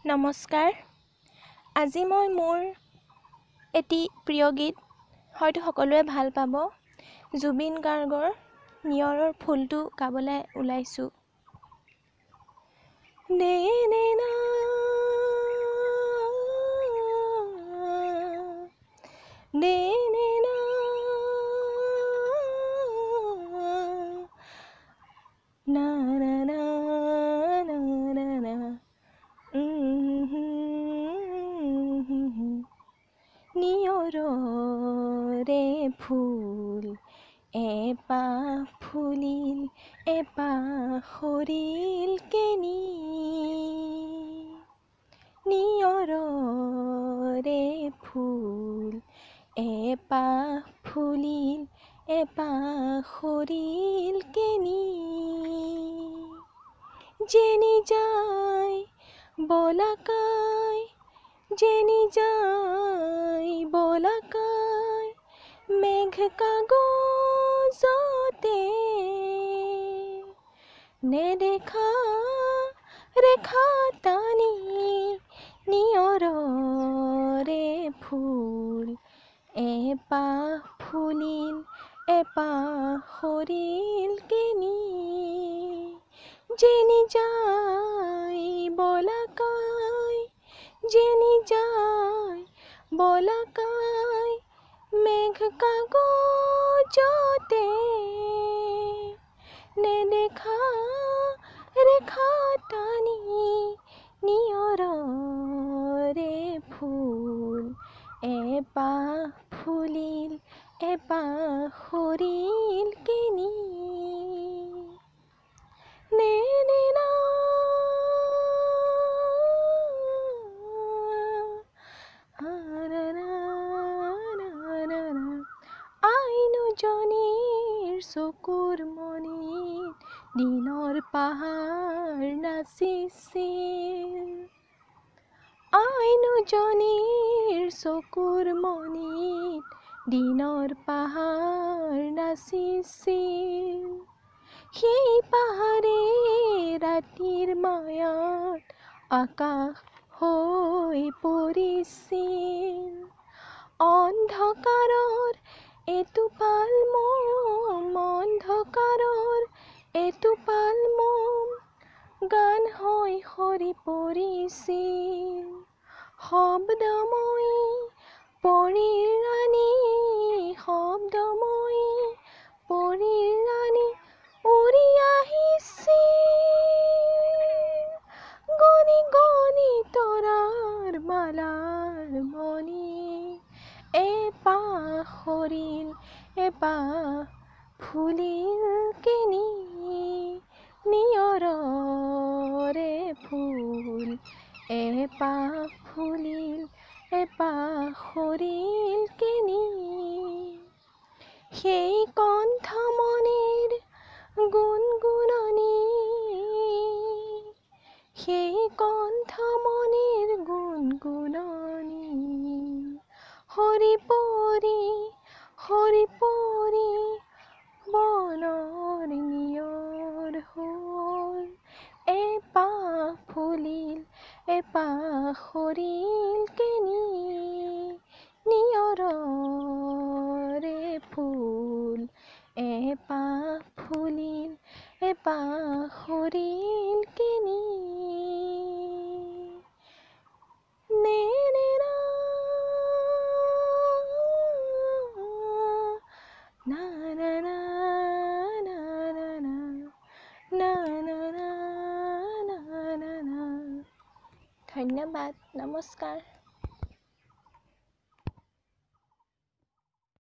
নমস্কাৰ। আজি মই মোৰ এটি প্ৰিয় গীত হয়তো সকলোৱে ভাল পাব জুবিন গাৰ্গৰ নিয়ৰৰ ফুলটো গাবলৈ ওলাইছোঁ। নে নে না নে নে না না না না না না না নিয়ৰৰে ফুল এপাহ ফুলিল এপাহ সৰিল কেনি নিয়ৰৰে ফুল এপাহ ফুলিল এপাহ সৰিল কেনি যেনি যায় বলাকায় যেনি যায় বলাকায় মেঘ কাগজতে নেদেখা ৰেখা টানি নিয়ৰৰে ফুল এপাহ ফুলিল এপাহ সৰিল কেনি যেনি যায় বলাকায় যেনি যায় বলাকায় মেঘ কাগজতে নেদেখা ৰেখা টানি নিয়ৰৰে ফুল এপাহ ফুলিল এপাহ সৰিল কেনি নে নে না আইনুজনীৰ চকুৰ মণিত দিনৰ পাহাৰ নাচিছিল আইনুজনীৰ চকুৰ মণিত দিনৰ পাহাৰ নাচিছিল সেই পাহাৰে ৰাতিৰ মায়াত আকাশ হৈ পৰিছিল অন্ধকাৰৰ এটোপাল মম অন্ধকাৰৰ এটোপাল মম গান হৈ সৰি পৰিছিল শব্দময়ী পৰীৰ ৰাণী শব্দময়ী পৰীৰ ৰাণী উৰি আহিছিল গণি গণি তৰাৰ মালাৰ মণি এপাহ সৰিল এপাহ ফুলিল কেনি নিয়ৰৰে ফুল এপাহ ফুলিল এপাহ সৰিল কেনি সেই কণ্ঠমণিৰ গুণগুণনি সেই কণ্ঠমণিৰ গুণগুণনি সৰি পৰি বনৰ নিয়ৰ হ'ল এপাহ ফুলিল এপাহ সৰিল কেনি নিয়ৰৰে ফুল এপাহ ফুলিল এপাহ সৰিল কেনি নে নে না না না না না না না না না না না না না ধন্যবাদ নমস্কাৰ।